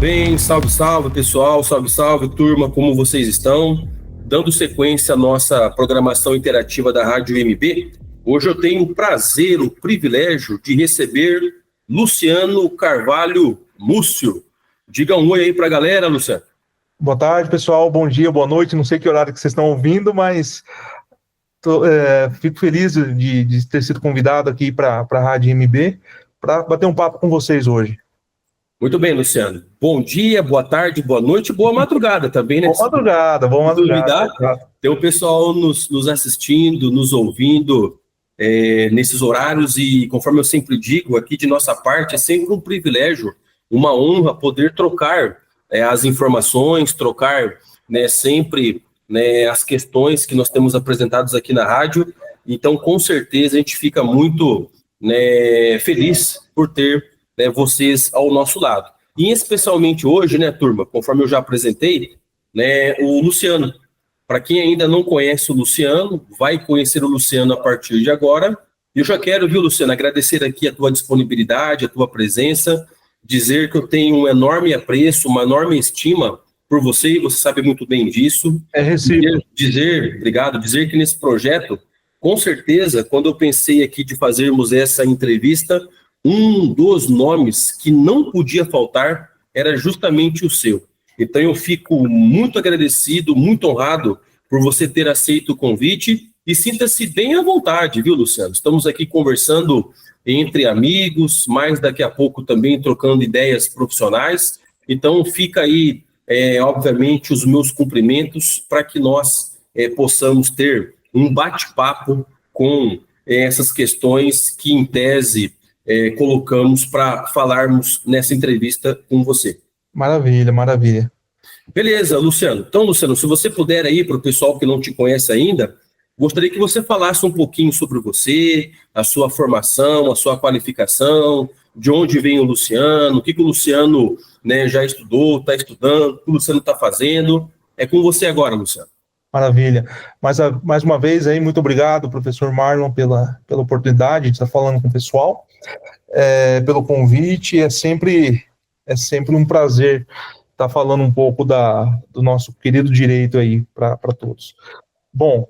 bem? Salve, salve, pessoal. Salve, salve, turma. Como vocês estão? Dando sequência à nossa programação interativa da Rádio MB, hoje eu tenho o prazer, o privilégio de receber Luciano Carvalho Múcio. Diga um oi aí para a galera, Luciano. Boa tarde, pessoal. Bom dia, boa noite. Não sei que horário que vocês estão ouvindo, mas fico feliz de ter sido convidado aqui para a Rádio MB para bater um papo com vocês hoje. Muito bem, Luciano. Bom dia, boa tarde, boa noite, boa madrugada também, né? Boa madrugada. Tem o pessoal nos assistindo, nos ouvindo nesses horários e, conforme eu sempre digo, aqui de nossa parte, é sempre um privilégio, uma honra poder trocar as informações, trocar sempre as questões que nós temos apresentados aqui na rádio. Então, com certeza, a gente fica muito feliz por ter vocês ao nosso lado. E especialmente hoje, turma, conforme eu já apresentei, o Luciano. Para quem ainda não conhece o Luciano, vai conhecer o Luciano a partir de agora. Eu já quero, viu, Luciano, agradecer aqui a tua disponibilidade, a tua presença, dizer que eu tenho um enorme apreço, uma enorme estima por você, e você sabe muito bem disso. É recíproco. Dizer que nesse projeto, com certeza, quando eu pensei aqui de fazermos essa entrevista, um dos nomes que não podia faltar era justamente o seu. Então eu fico muito agradecido, muito honrado por você ter aceito o convite e sinta-se bem à vontade, viu, Luciano? Estamos aqui conversando entre amigos, mais daqui a pouco também trocando ideias profissionais. Então fica aí, obviamente, os meus cumprimentos para que nós possamos ter um bate-papo com essas questões que, em tese, colocamos para falarmos nessa entrevista com você. Maravilha. Beleza, Luciano. Então, Luciano, se você puder aí, para o pessoal que não te conhece ainda, gostaria que você falasse um pouquinho sobre você, a sua formação, a sua qualificação, de onde vem o Luciano, o que o Luciano já estudou, está estudando, o que o Luciano está fazendo. É com você agora, Luciano. Maravilha. Mais uma vez aí, muito obrigado, professor Marlon, pela oportunidade de estar falando com o pessoal, pelo convite. É sempre um prazer estar falando um pouco do nosso querido direito aí para todos. Bom,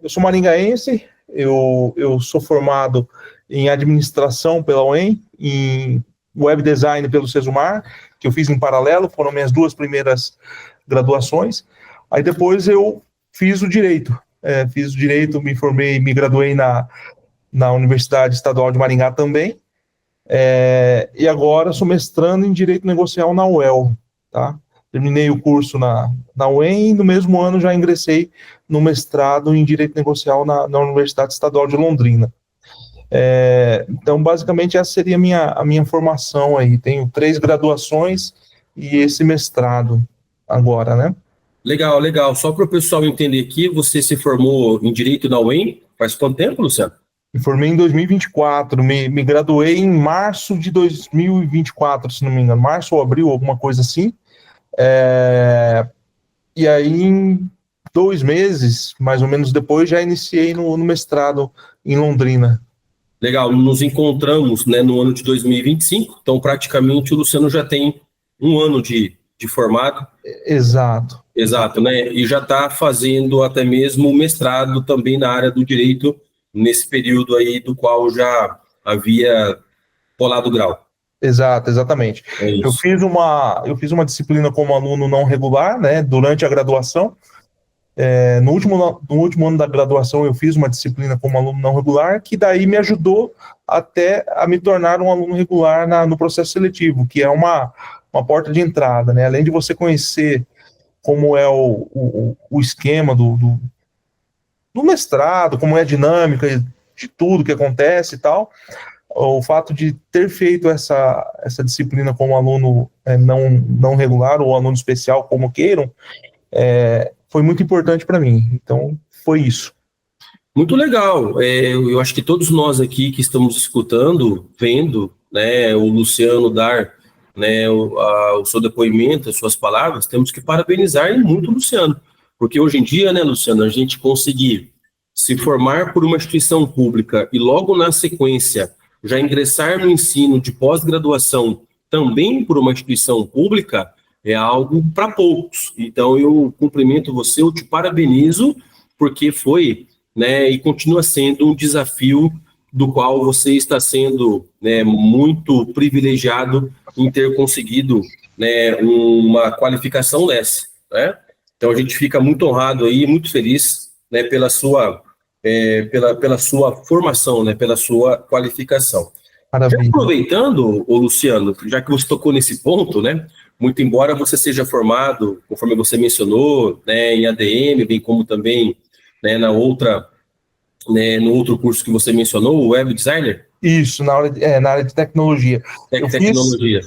eu sou maringaense, eu sou formado em administração pela UEM, em web design pelo Sesumar, que eu fiz em paralelo, foram minhas duas primeiras graduações. Aí depois eu fiz o direito, me formei, me graduei na Universidade Estadual de Maringá também, e agora sou mestrando em Direito Negocial na UEL, tá? Terminei o curso na UEM e no mesmo ano já ingressei no mestrado em Direito Negocial na Universidade Estadual de Londrina. Então, basicamente, essa seria a minha formação aí. Tenho 3 graduações e esse mestrado agora, né? Legal. Só para o pessoal entender aqui, você se formou em Direito na UEM faz quanto tempo, Luciano? Me formei em 2024, me graduei em março de 2024, se não me engano, março ou abril, alguma coisa assim. E aí, em 2 meses, mais ou menos depois, já iniciei no mestrado em Londrina. Legal, nos encontramos no ano de 2025, então praticamente o Luciano já tem 1 ano de formado. Exato, E já está fazendo até mesmo o mestrado também na área do direito, nesse período aí do qual já havia rolado o grau. Exatamente. Eu fiz uma disciplina como aluno não regular, durante a graduação. No último ano da graduação eu fiz uma disciplina como aluno não regular, que daí me ajudou até a me tornar um aluno regular no processo seletivo, que é uma porta de entrada, Além de você conhecer como é o esquema do mestrado, como é a dinâmica de tudo que acontece e tal, o fato de ter feito essa disciplina como aluno não regular ou aluno especial, como queiram, foi muito importante para mim. Então, foi isso. Muito legal. Eu acho que todos nós aqui que estamos escutando, vendo o Luciano dar o seu depoimento, as suas palavras, temos que parabenizar muito o Luciano. Porque hoje em dia, Luciano, a gente conseguir se formar por uma instituição pública e logo na sequência já ingressar no ensino de pós-graduação também por uma instituição pública, é algo para poucos. Então, eu cumprimento você, eu te parabenizo, porque foi, né, e continua sendo um desafio do qual você está sendo, né, muito privilegiado em ter conseguido, né, uma qualificação dessa, né? Então, a gente fica muito honrado aí, muito feliz, né, pela sua formação, né, pela sua qualificação. Já Maravilha. aproveitando, ô Luciano, já que você tocou nesse ponto, né, muito embora você seja formado, conforme você mencionou, né, em ADM, bem como também, né, no outro curso que você mencionou, o Web Designer, Isso, na área de tecnologia. Eu fiz, tecnologia.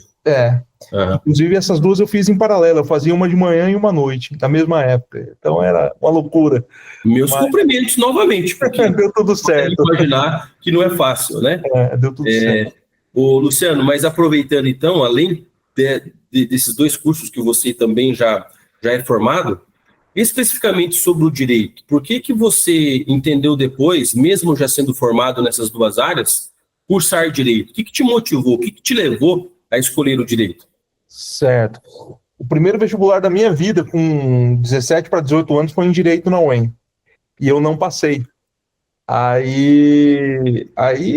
Aham. inclusive essas duas eu fiz em paralelo, eu fazia uma de manhã e uma à noite, na mesma época. Então era uma loucura. Meus Mas cumprimentos novamente, porque deu tudo você deve certo. imaginar que não é fácil, né? Deu tudo certo. Ô, Luciano, mas aproveitando então, além desses dois cursos que você também já é formado, especificamente sobre o direito, por que que você entendeu depois, mesmo já sendo formado nessas duas áreas, cursar direito? O que que te motivou? O que que te levou a escolher o direito? Certo. O primeiro vestibular da minha vida, com 17 para 18 anos, foi em Direito na UEM. E eu não passei. Aí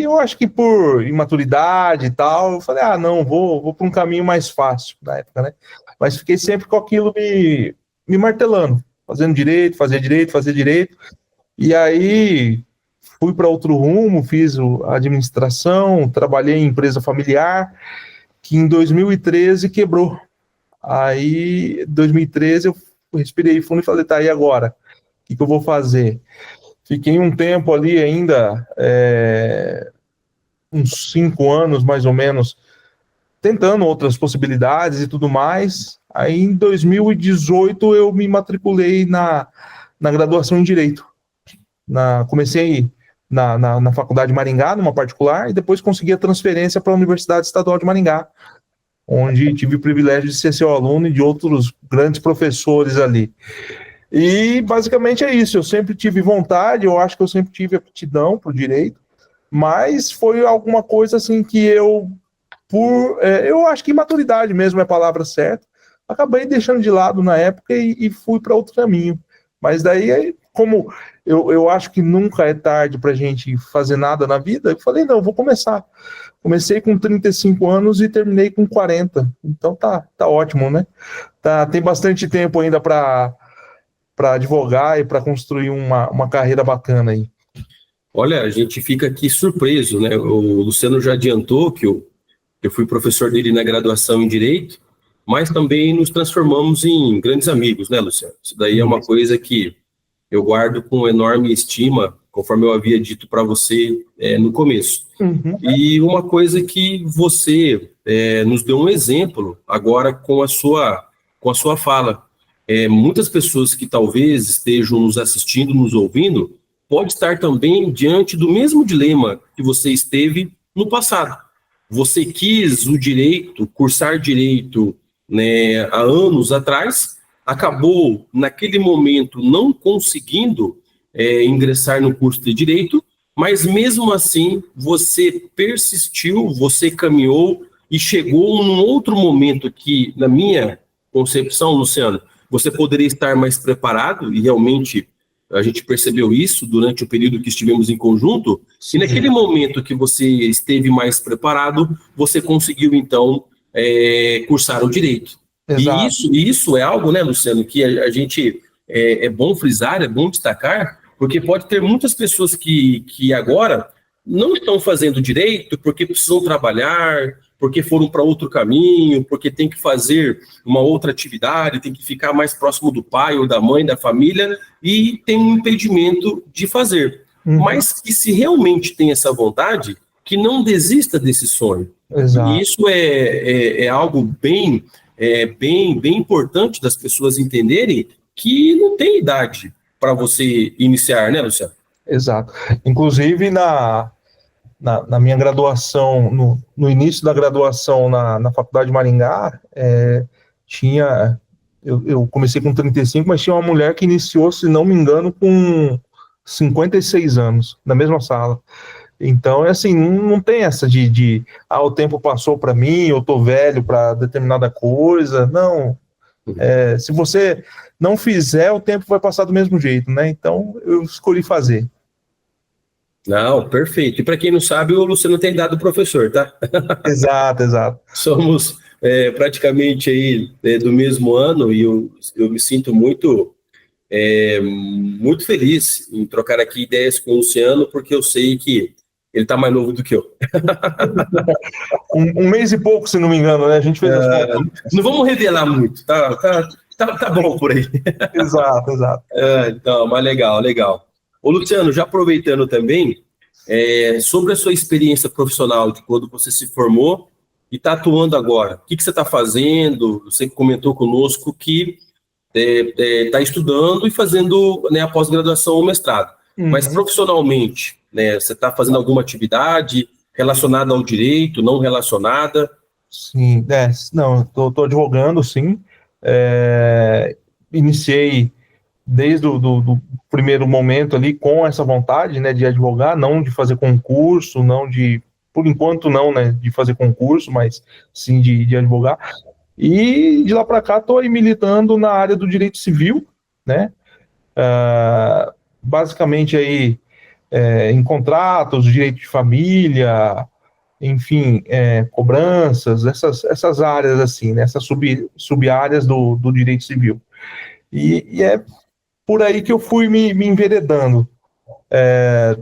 eu acho que por imaturidade e tal, eu falei, não, vou para um caminho mais fácil na época, né? Mas fiquei sempre com aquilo me martelando, fazendo direito, fazer direito, fazer direito. E aí fui para outro rumo, fiz a administração, trabalhei em empresa familiar, que em 2013 quebrou. Aí, em 2013, eu respirei fundo e falei, tá, e agora? O que eu vou fazer? Fiquei um tempo ali ainda, uns 5 anos mais ou menos, tentando outras possibilidades e tudo mais. Aí em 2018 eu me matriculei na graduação em Direito. Comecei na Faculdade de Maringá, numa particular, e depois consegui a transferência para a Universidade Estadual de Maringá, onde tive o privilégio de ser seu aluno e de outros grandes professores ali. E basicamente é isso, eu sempre tive vontade, eu acho que eu sempre tive aptidão para o direito, mas foi alguma coisa assim que eu acho que maturidade mesmo é a palavra certa, acabei deixando de lado na época e fui para outro caminho. Mas daí, como eu acho que nunca é tarde para a gente fazer nada na vida, eu falei, não, eu vou começar. Comecei com 35 anos e terminei com 40, então tá ótimo, né? Tem bastante tempo ainda para advogar e para construir uma carreira bacana aí. Olha, a gente fica aqui surpreso, né? O Luciano já adiantou que eu fui professor dele na graduação em Direito, mas também nos transformamos em grandes amigos, né, Luciano? Isso daí é uma coisa que eu guardo com enorme estima, conforme eu havia dito para você no começo. Uhum. E uma coisa que você nos deu um exemplo agora com a sua fala. Muitas pessoas que talvez estejam nos assistindo, nos ouvindo, pode estar também diante do mesmo dilema que você esteve no passado. Você quis o direito, cursar direito, né, há anos atrás, acabou naquele momento não conseguindo ingressar no curso de direito, mas mesmo assim você persistiu, você caminhou e chegou num outro momento que, na minha concepção, Luciano, você poderia estar mais preparado, e realmente a gente percebeu isso durante o período que estivemos em conjunto, e naquele momento que você esteve mais preparado, você conseguiu, então, cursar o direito. Exato. E isso é algo, né, Luciano, que a gente é bom frisar, é bom destacar, porque pode ter muitas pessoas que agora não estão fazendo direito porque precisam trabalhar, porque foram para outro caminho, porque tem que fazer uma outra atividade, tem que ficar mais próximo do pai ou da mãe, da família, e tem um impedimento de fazer. Mas que se realmente tem essa vontade, que não desista desse sonho. Exato. E isso é algo bem importante das pessoas entenderem que não tem idade para você iniciar, né, Luciano? Exato. Inclusive, na minha graduação, no início da graduação na Faculdade de Maringá, eu comecei com 35, mas tinha uma mulher que iniciou, se não me engano, com 56 anos, na mesma sala. Então, é assim, não tem essa o tempo passou para mim, eu tô velho para determinada coisa. Não, se você não fizer, o tempo vai passar do mesmo jeito, né? Então, eu escolhi fazer. Não, perfeito. E para quem não sabe, o Luciano tem idade do professor, tá? Exato, exato. Somos praticamente aí do mesmo ano e eu me sinto muito feliz em trocar aqui ideias com o Luciano, porque eu sei que ele está mais novo do que eu. Um mês e pouco, se não me engano, né? A gente fez as contas. Não vamos revelar muito, tá bom por aí. Exato, exato. Então, mas legal, legal. Ô, Luciano, já aproveitando também, sobre a sua experiência profissional de quando você se formou e está atuando agora, o que você está fazendo? Você comentou conosco que está estudando e fazendo, né, a pós-graduação ou mestrado. Mas profissionalmente, né, você está fazendo alguma atividade relacionada ao direito, não relacionada? Sim, não, estou advogando, sim. Iniciei desde do primeiro momento ali com essa vontade, né, de advogar, não de fazer concurso, não de, por enquanto não, né, de fazer concurso, mas sim de advogar. E de lá para cá estou aí militando na área do direito civil, né, basicamente aí em contratos, direito de família, enfim, cobranças, essas áreas assim, né, essas sub-áreas do direito civil. E é por aí que eu fui me enveredando.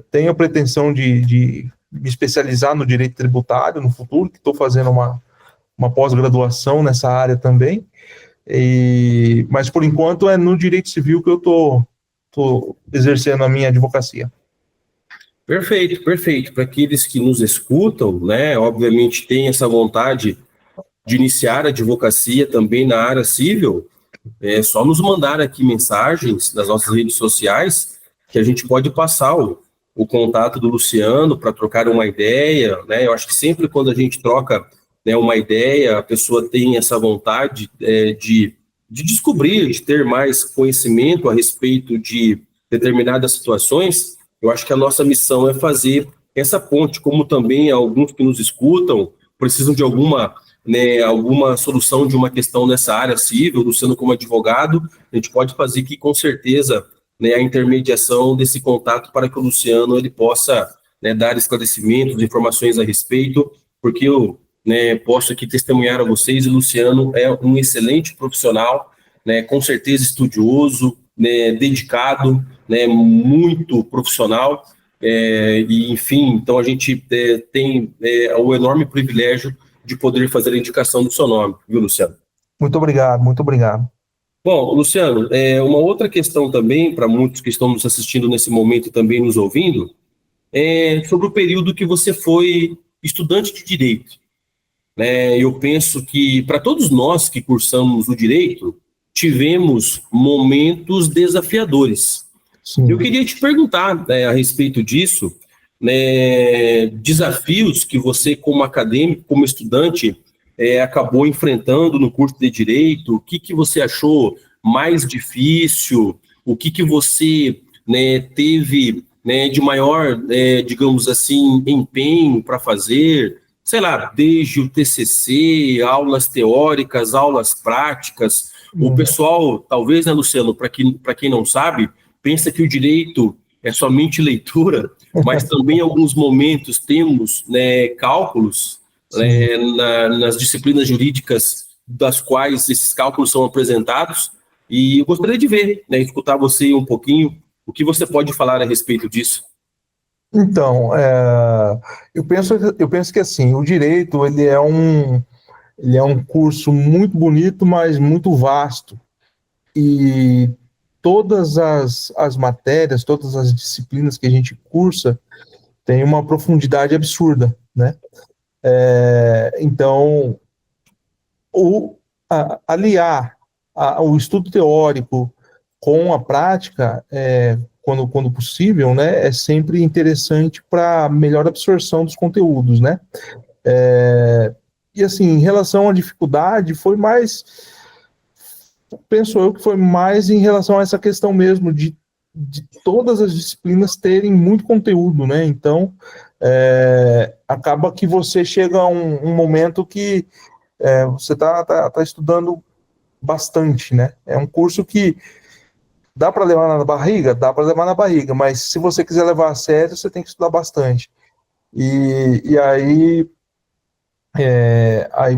Tenho a pretensão de me especializar no direito tributário no futuro, que estou fazendo uma pós-graduação nessa área também, mas por enquanto é no direito civil que eu estou exercendo a minha advocacia. Perfeito, perfeito. Para aqueles que nos escutam, né, obviamente tem essa vontade de iniciar a advocacia também na área civil, é só nos mandar aqui mensagens nas nossas redes sociais que a gente pode passar o contato do Luciano para trocar uma ideia, né? Eu acho que sempre quando a gente troca, né, uma ideia, a pessoa tem essa vontade de descobrir, de ter mais conhecimento a respeito de determinadas situações. Eu acho que a nossa missão é fazer essa ponte, como também alguns que nos escutam precisam de alguma solução de uma questão nessa área civil, Luciano como advogado, a gente pode fazer aqui com certeza, né, a intermediação desse contato para que o Luciano ele possa, né, dar esclarecimentos, informações a respeito, porque eu, né, posso aqui testemunhar a vocês, o Luciano é um excelente profissional, né, com certeza estudioso, né, dedicado, né, muito profissional, e enfim, então a gente tem o enorme privilégio de poder fazer a indicação do seu nome, viu, Luciano? Muito obrigado, muito obrigado. Bom, Luciano, uma outra questão também, para muitos que estão nos assistindo nesse momento e também nos ouvindo, é sobre o período que você foi estudante de direito. Eu penso que, para todos nós que cursamos o direito, tivemos momentos desafiadores. Sim. Eu queria te perguntar, a respeito disso, né, desafios que você, como acadêmico, como estudante, acabou enfrentando no curso de Direito, o que você achou mais difícil, o que você, né, teve, né, de maior, digamos assim, empenho para fazer, sei lá, desde o TCC, aulas teóricas, aulas práticas. O pessoal, talvez, né, Luciano, para quem não sabe, pensa que o direito é somente leitura, mas também em alguns momentos temos, né, cálculos, nas disciplinas jurídicas das quais esses cálculos são apresentados, e eu gostaria de ver, né, escutar você um pouquinho, o que você pode falar a respeito disso. Então, eu penso que assim, o direito ele é um curso muito bonito, mas muito vasto. E todas as matérias, todas as disciplinas que a gente cursa têm uma profundidade absurda, né? Então, aliar o estudo teórico com a prática, quando possível, né, é sempre interessante para melhor absorção dos conteúdos, né? E assim, em relação à dificuldade, penso eu que foi mais em relação a essa questão mesmo de todas as disciplinas terem muito conteúdo, né? Então, acaba que você chega a um momento que você tá estudando bastante, né? É um curso que dá para levar na barriga? Dá para levar na barriga, mas se você quiser levar a sério, você tem que estudar bastante. E aí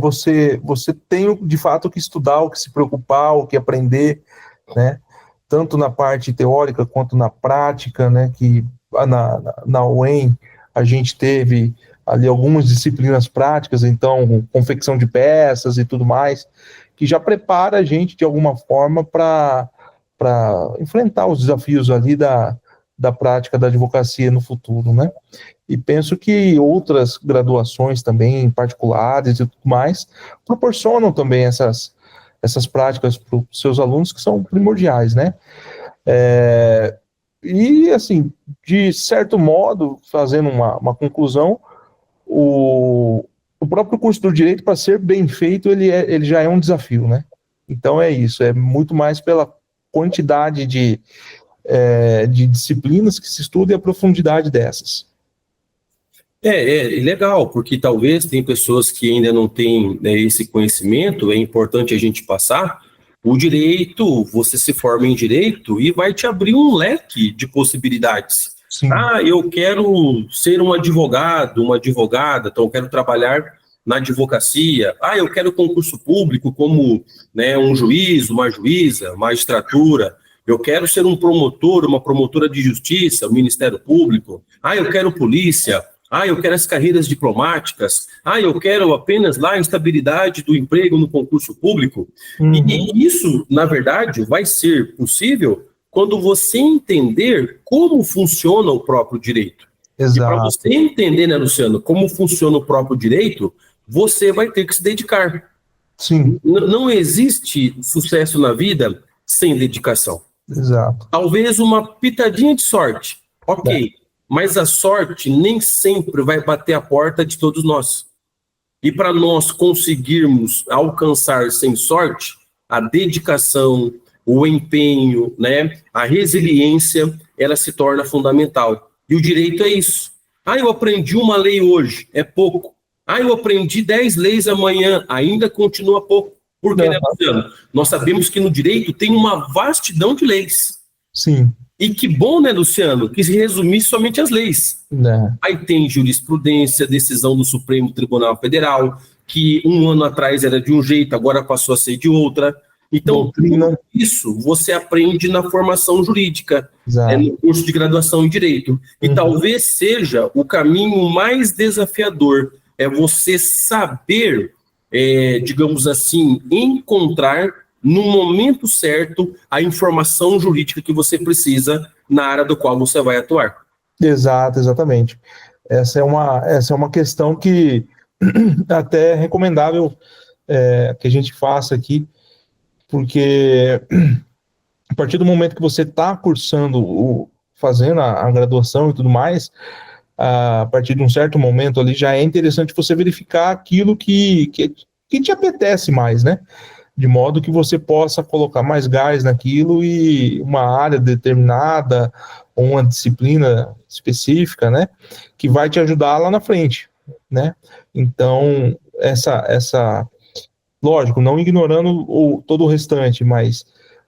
você tem de fato que estudar, o que se preocupar, o que aprender, né? Tanto na parte teórica quanto na prática, né? Que na UEM a gente teve ali algumas disciplinas práticas, então confecção de peças e tudo mais, que já prepara a gente de alguma forma para enfrentar os desafios ali da prática da advocacia no futuro, né? E penso que outras graduações também, particulares e tudo mais, proporcionam também essas práticas para os seus alunos que são primordiais, né? E, assim, de certo modo, fazendo uma conclusão, o próprio curso do Direito, para ser bem feito, ele já é um desafio, né? Então é isso, é muito mais pela quantidade de disciplinas que se estuda e a profundidade dessas. É legal, porque talvez tem pessoas que ainda não têm, né, esse conhecimento, é importante a gente passar. O direito, você se forma em direito e vai te abrir um leque de possibilidades. Sim. Eu quero ser um advogado, uma advogada, então eu quero trabalhar na advocacia. Eu quero concurso público como, né, um juiz, uma juíza, magistratura. Eu quero ser um promotor, uma promotora de justiça, o Ministério Público. Eu quero polícia. Eu quero as carreiras diplomáticas. Eu quero apenas lá a estabilidade do emprego no concurso público. Uhum. E isso, na verdade, vai ser possível quando você entender como funciona o próprio direito. Exato. E para você entender, né, Luciano, como funciona o próprio direito, você vai ter que se dedicar. Sim. Não existe sucesso na vida sem dedicação. Exato. Talvez uma pitadinha de sorte, ok. Mas a sorte nem sempre vai bater a porta de todos nós. E para nós conseguirmos alcançar sem sorte, a dedicação, o empenho, né, a resiliência, ela se torna fundamental. E o direito é isso. Eu aprendi uma lei hoje, é pouco. Eu aprendi 10 leis amanhã, ainda continua pouco. Por quê, né, Luciano? Nós sabemos que no direito tem uma vastidão de leis. Sim. E que bom, né, Luciano, que se resumisse somente as leis. Aí tem jurisprudência, decisão do Supremo Tribunal Federal, que um ano atrás era de um jeito, agora passou a ser de outra. Então, tudo isso você aprende na formação jurídica, no curso de graduação em Direito. E talvez seja o caminho mais desafiador, é você saber, digamos assim, encontrar no momento certo a informação jurídica que você precisa na área do qual você vai atuar. Exatamente. Essa é uma questão que até é recomendável que a gente faça aqui, porque a partir do momento que você está cursando, fazendo a graduação e tudo mais, a partir de um certo momento ali já é interessante você verificar aquilo que te apetece mais, né? De modo que você possa colocar mais gás naquilo e uma área determinada, ou uma disciplina específica, né, que vai te ajudar lá na frente, né? Então, lógico, não ignorando todo o restante, mas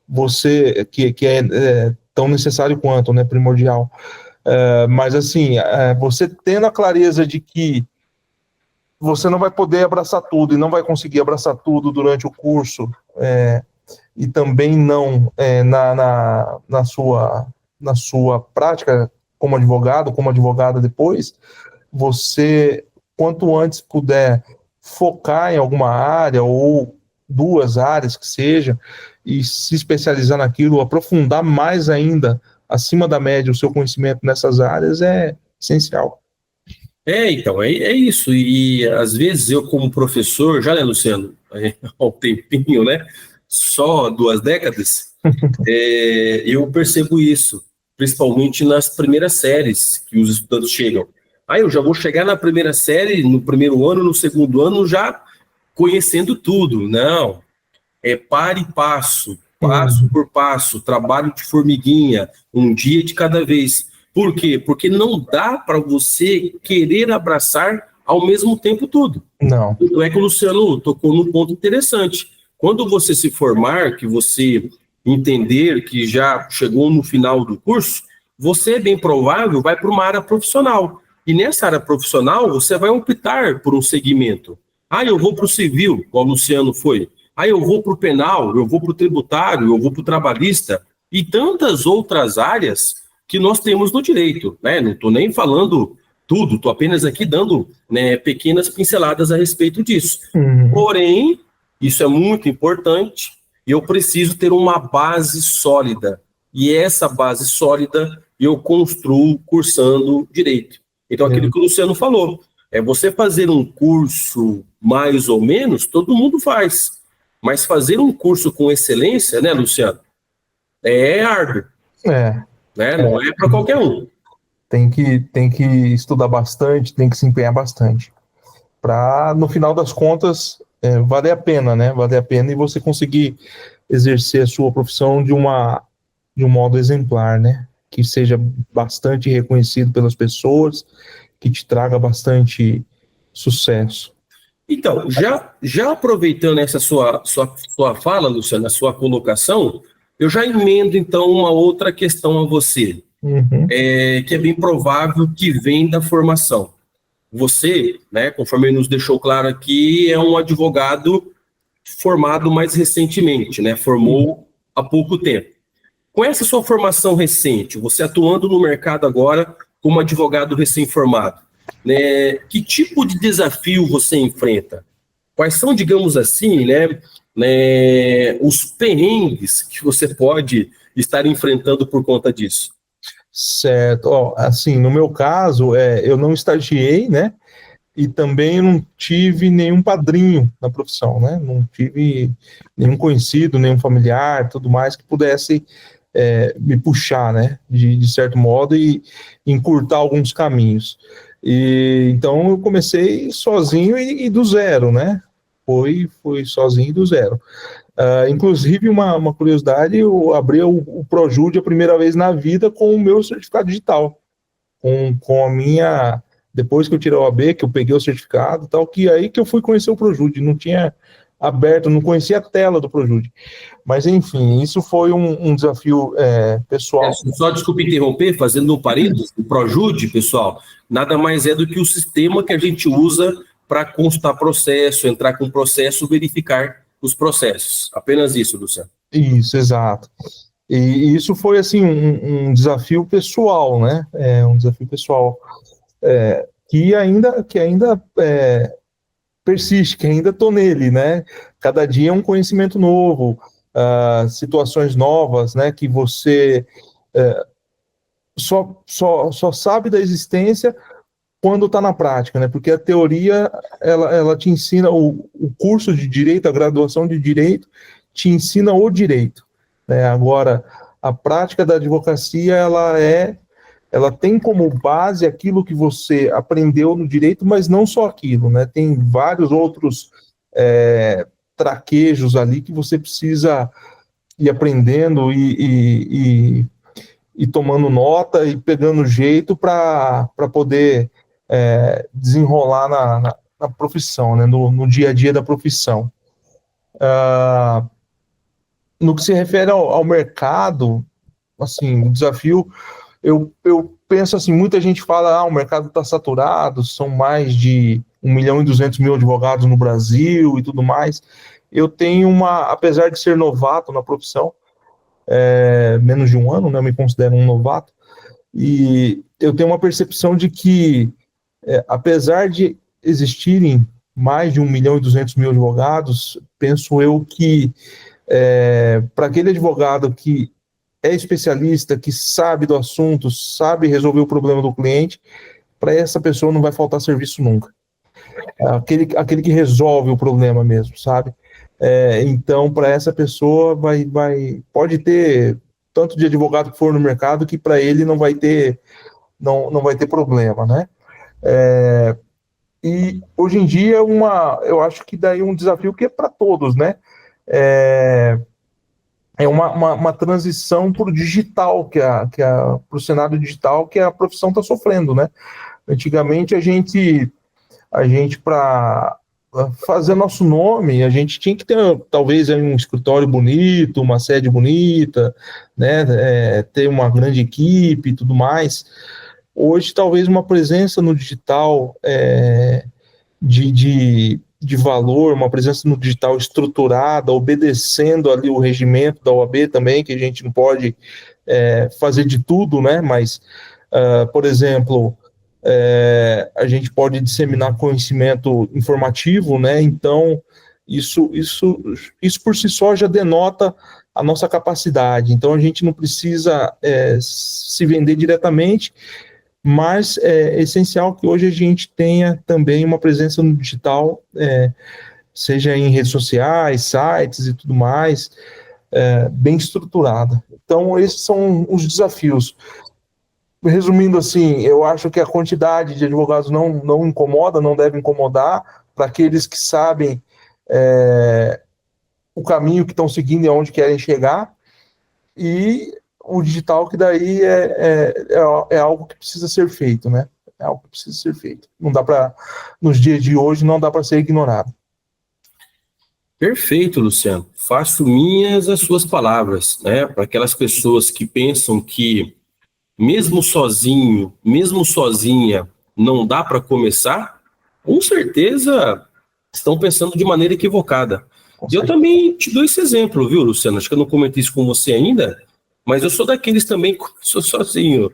você, que é tão necessário quanto, né, primordial. Mas, assim, você tendo a clareza de que você não vai poder abraçar tudo e não vai conseguir abraçar tudo durante o curso, e também não na sua prática como advogado, como advogada depois, você, quanto antes puder focar em alguma área ou duas áreas que seja, e se especializar naquilo, aprofundar mais ainda, acima da média, o seu conhecimento nessas áreas é essencial. Então, é isso. E às vezes eu, como professor, já, né, Luciano, há um tempinho, né, só 2 décadas, eu percebo isso, principalmente nas primeiras séries que os estudantes chegam. Eu já vou chegar na primeira série, no primeiro ano, no segundo ano, já conhecendo tudo. Não, par e passo, passo por passo, trabalho de formiguinha, um dia de cada vez. Por quê? Porque não dá para você querer abraçar ao mesmo tempo tudo. Não. Tanto é que o Luciano tocou num ponto interessante. Quando você se formar, que você entender que já chegou no final do curso, você, é bem provável, vai para uma área profissional. E nessa área profissional, você vai optar por um segmento. Ah, eu vou para o civil, como o Luciano foi. Ah, eu vou para o penal, eu vou para o tributário, eu vou para o trabalhista. E tantas outras áreas que nós temos no direito, né? Não estou nem falando tudo, estou apenas aqui dando, né, pequenas pinceladas a respeito disso. Porém, isso é muito importante e eu preciso ter uma base sólida. E essa base sólida eu construo cursando direito. Então, aquilo que o Luciano falou, é você fazer um curso mais ou menos, todo mundo faz. Mas fazer um curso com excelência, né, Luciano, é árduo. Né? Não é para qualquer um. Tem que estudar bastante, tem que se empenhar bastante. Para, no final das contas, valer a pena, né? Valer a pena e você conseguir exercer a sua profissão de um modo exemplar, né? Que seja bastante reconhecido pelas pessoas, que te traga bastante sucesso. Então, já aproveitando essa sua fala, Luciano, a sua colocação, eu já emendo, então, uma outra questão a você, que é bem provável que vem da formação. Você, né, conforme ele nos deixou claro aqui, é um advogado formado mais recentemente, né? Formou há pouco tempo. Com essa sua formação recente, você atuando no mercado agora como advogado recém-formado, né, que tipo de desafio você enfrenta? Quais são, digamos assim, né, os perrengues que você pode estar enfrentando por conta disso? Certo. Ó, assim, no meu caso, eu não estagiei, né? E também não tive nenhum padrinho na profissão, né? Não tive nenhum conhecido, nenhum familiar, tudo mais que pudesse me puxar, né? De certo modo e encurtar alguns caminhos. E então eu comecei sozinho e do zero, né? Foi sozinho e do zero. Inclusive, uma curiosidade, eu abri o Projude a primeira vez na vida com o meu certificado digital, com a minha... Depois que eu tirei o AB, que eu peguei o certificado e tal, que aí que eu fui conhecer o Projude, não tinha aberto, não conhecia a tela do Projude. Mas, enfim, isso foi um desafio pessoal. Só desculpe interromper, fazendo um parênteses, o Projude, pessoal, nada mais é do que o sistema que a gente usa para constar processo, entrar com processo, verificar os processos. Apenas isso, Luciano. Isso, exato. E isso foi, assim, um desafio pessoal, né? Um desafio pessoal que ainda persiste, que ainda estou nele, né? Cada dia é um conhecimento novo, situações novas, né? Que você só sabe da existência quando está na prática, né? Porque a teoria, ela te ensina, o curso de direito, a graduação de direito, te ensina o direito, né? Agora, a prática da advocacia, ela tem como base aquilo que você aprendeu no direito, mas não só aquilo, né? Tem vários outros traquejos ali que você precisa ir aprendendo e tomando nota e pegando jeito para poder desenrolar na profissão, né? No dia a dia da profissão. No que se refere ao mercado, assim, o desafio, eu penso assim, muita gente fala, o mercado está saturado, são mais de 1.200.000 advogados no Brasil e tudo mais. Eu tenho apesar de ser novato na profissão, menos de um ano, né, eu me considero um novato, e eu tenho uma percepção de que, apesar de existirem mais de 1.200.000 advogados, penso eu que para aquele advogado que é especialista, que sabe do assunto, sabe resolver o problema do cliente, para essa pessoa não vai faltar serviço nunca. Aquele que resolve o problema mesmo, sabe? Então, para essa pessoa, pode ter tanto de advogado que for no mercado que para ele não vai ter problema, né? E hoje em dia, eu acho que daí um desafio que é para todos, né? é uma transição para o digital, para o cenário digital que a profissão está sofrendo, né? Antigamente a gente para fazer nosso nome, a gente tinha que ter talvez um escritório bonito, uma sede bonita, né? Ter uma grande equipe e tudo mais. Hoje, talvez uma presença no digital de valor, uma presença no digital estruturada, obedecendo ali o regimento da OAB também, que a gente não pode fazer de tudo, né? Mas, por exemplo, a gente pode disseminar conhecimento informativo, né? Então, isso por si só já denota a nossa capacidade. Então, a gente não precisa se vender diretamente, mas é essencial que hoje a gente tenha também uma presença no digital, seja em redes sociais, sites e tudo mais, bem estruturada. Então, esses são os desafios. Resumindo assim, eu acho que a quantidade de advogados não incomoda, não deve incomodar, para aqueles que sabem o caminho que estão seguindo e aonde querem chegar, e o digital que daí é algo que precisa ser feito, né? É algo que precisa ser feito. Não dá para, nos dias de hoje, não dá para ser ignorado. Perfeito, Luciano. Faço minhas as suas palavras, né? Para aquelas pessoas que pensam que mesmo sozinho, mesmo sozinha, não dá para começar, com certeza estão pensando de maneira equivocada. Eu também te dou esse exemplo, viu, Luciano? Acho que eu não comentei isso com você ainda, mas eu sou daqueles também que sou sozinho.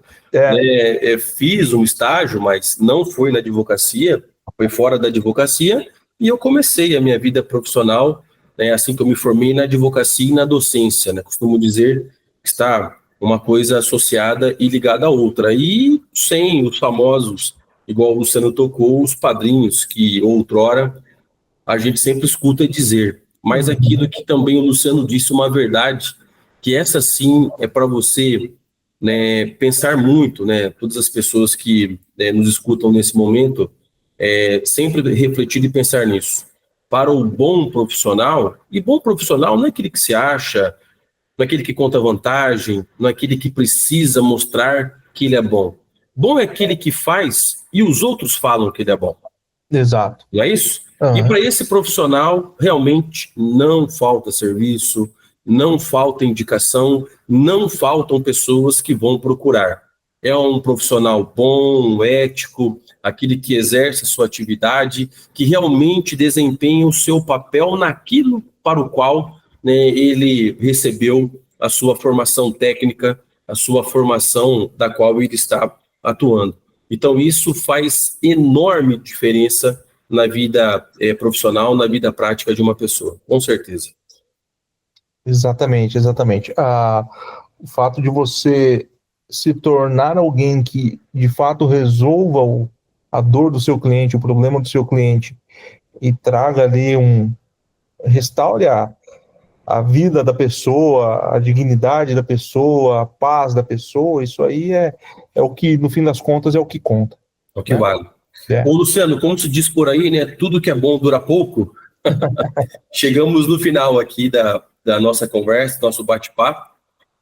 Fiz um estágio, mas não foi na advocacia, foi fora da advocacia, e eu comecei a minha vida profissional, né, assim que eu me formei na advocacia e na docência, né? Costumo dizer que está uma coisa associada e ligada à outra, e sem os famosos, igual o Luciano tocou, os padrinhos que outrora a gente sempre escuta dizer, mas aquilo que também o Luciano disse, uma verdade, que essa sim é para você, né, pensar muito, né, todas as pessoas que nos escutam nesse momento, sempre refletir e pensar nisso. Para o bom profissional, e bom profissional não é aquele que se acha, não é aquele que conta vantagem, não é aquele que precisa mostrar que ele é bom. Bom é aquele que faz e os outros falam que ele é bom. Exato. Não é isso? E para esse profissional, realmente não falta serviço, não falta indicação, não faltam pessoas que vão procurar. É um profissional bom, ético, aquele que exerce a sua atividade, que realmente desempenha o seu papel naquilo para o qual, né, ele recebeu a sua formação técnica, a sua formação da qual ele está atuando. Então, isso faz enorme diferença na vida profissional, na vida prática de uma pessoa, com certeza. Exatamente. O fato de você se tornar alguém que, de fato, resolva a dor do seu cliente, o problema do seu cliente, e traga ali restaure a vida da pessoa, a dignidade da pessoa, a paz da pessoa, isso aí é o que, no fim das contas, é o que conta. É o que vale. Ô, Luciano, como se diz por aí, né? Tudo que é bom dura pouco. Chegamos no final aqui da nossa conversa, nosso bate-papo.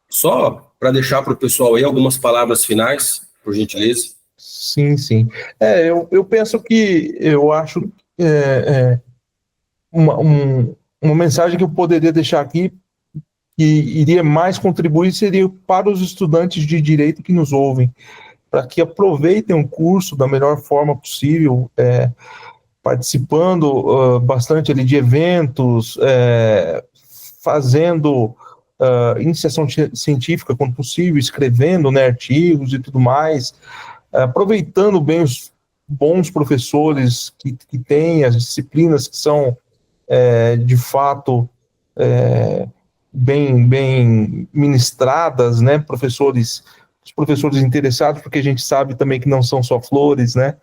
Só para deixar para o pessoal aí algumas palavras finais, por gentileza. Sim. Eu penso que eu acho uma mensagem que eu poderia deixar aqui que iria mais contribuir seria para os estudantes de direito que nos ouvem, para que aproveitem o curso da melhor forma possível, participando bastante ali de eventos, fazendo iniciação científica quando possível, escrevendo, né, artigos e tudo mais, aproveitando bem os bons professores que têm, as disciplinas que são de fato bem ministradas, né, os professores interessados, porque a gente sabe também que não são só flores, né,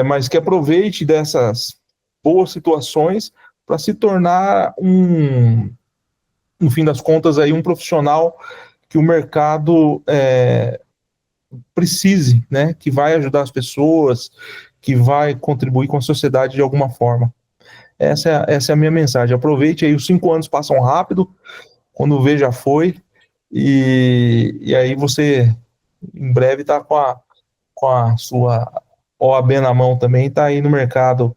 mas que aproveite dessas boas situações para se tornar no fim das contas, aí, um profissional que o mercado precise, né, que vai ajudar as pessoas, que vai contribuir com a sociedade de alguma forma. Essa é a minha mensagem. Aproveite aí, os 5 anos passam rápido, quando vê já foi, e aí você em breve está com a sua OAB na mão também, está aí no mercado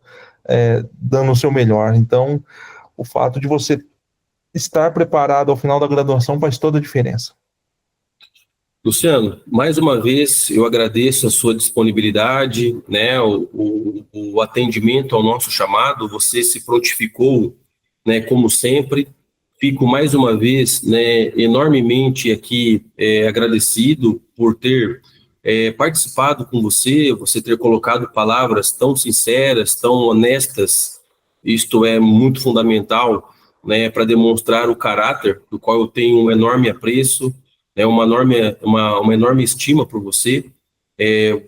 dando o seu melhor. Então, o fato de você estar preparado ao final da graduação faz toda a diferença. Luciano, mais uma vez eu agradeço a sua disponibilidade, né, o atendimento ao nosso chamado. Você se prontificou, né, como sempre. Fico mais uma vez, né, enormemente aqui agradecido por ter participado com você ter colocado palavras tão sinceras, tão honestas. Isto é muito fundamental, né, para demonstrar o caráter do qual eu tenho um enorme apreço, uma enorme estima por você.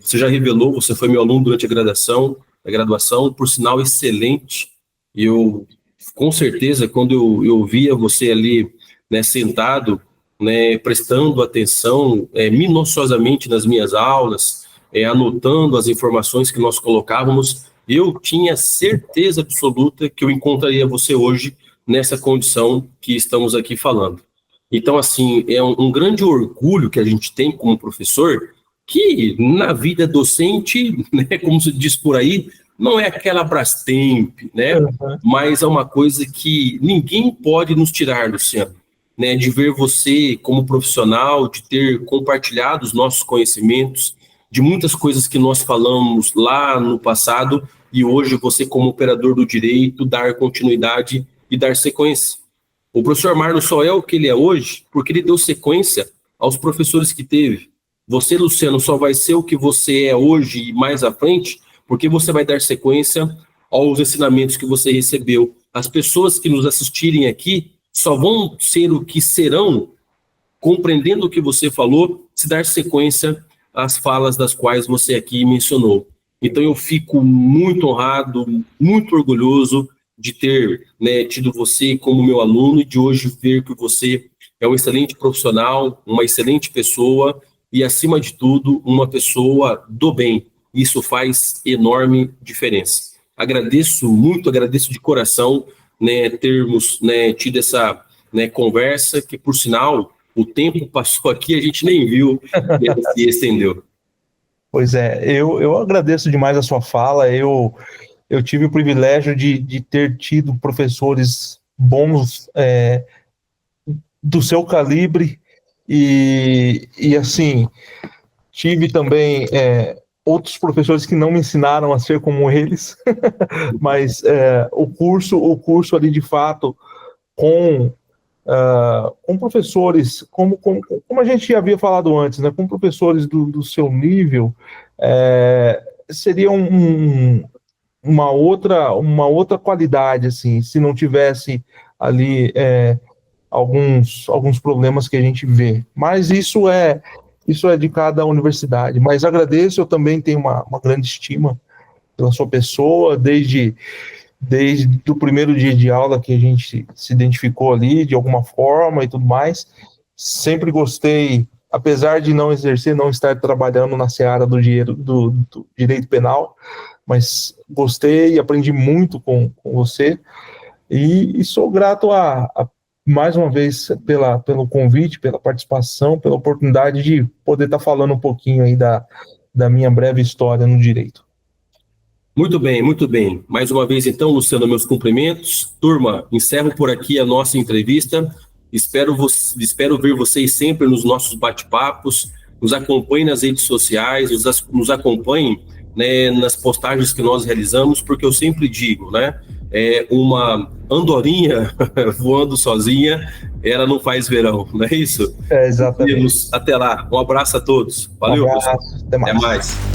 Você já revelou, você foi meu aluno durante a graduação, por sinal excelente. E eu, com certeza, quando eu via você ali, né, sentado, né, prestando atenção minuciosamente nas minhas aulas, anotando as informações que nós colocávamos, eu tinha certeza absoluta que eu encontraria você hoje nessa condição que estamos aqui falando. Então, assim, é um grande orgulho que a gente tem como professor, que na vida docente, né, como se diz por aí, não é aquela Brastemp, né, mas é uma coisa que ninguém pode nos tirar, Luciano, né, de ver você como profissional, de ter compartilhado os nossos conhecimentos, de muitas coisas que nós falamos lá no passado, e hoje você, como operador do direito, dar continuidade e dar sequência. O professor Marlon só é o que ele é hoje porque ele deu sequência aos professores que teve. Você, Luciano, só vai ser o que você é hoje e mais à frente porque você vai dar sequência aos ensinamentos que você recebeu. As pessoas que nos assistirem aqui só vão ser o que serão, compreendendo o que você falou, se dar sequência às falas das quais você aqui mencionou. Então eu fico muito honrado, muito orgulhoso de ter, né, tido você como meu aluno e de hoje ver que você é um excelente profissional, uma excelente pessoa e, acima de tudo, uma pessoa do bem. Isso faz enorme diferença. Agradeço muito, agradeço de coração, né, termos, né, tido essa, né, conversa, que, por sinal, o tempo passou aqui, a gente nem viu, se estendeu. Pois é, eu agradeço demais a sua fala. Eu tive o privilégio de ter tido professores bons do seu calibre e assim, tive também outros professores que não me ensinaram a ser como eles, mas o curso ali de fato com professores, como a gente já havia falado antes, né, com professores do seu nível, seria uma outra qualidade, assim, se não tivesse ali alguns problemas que a gente vê. Mas isso é de cada universidade. Mas agradeço, eu também tenho uma grande estima pela sua pessoa, desde o primeiro dia de aula que a gente se identificou ali, de alguma forma e tudo mais. Sempre gostei, apesar de não exercer, não estar trabalhando na seara do direito penal, mas gostei e aprendi muito com você, e sou grato mais uma vez pelo convite, pela participação, pela oportunidade de poder estar falando um pouquinho aí da minha breve história no direito. Muito bem, muito bem. Mais uma vez, então, Luciano, meus cumprimentos. Turma, encerro por aqui a nossa entrevista. Espero ver vocês sempre nos nossos bate-papos. Nos acompanhem nas redes sociais, nos acompanhem, né, nas postagens que nós realizamos, porque eu sempre digo, né, uma andorinha voando sozinha, ela não faz verão, não é isso? Exatamente. Até lá, um abraço a todos. Valeu, um abraço, pessoal. Até mais.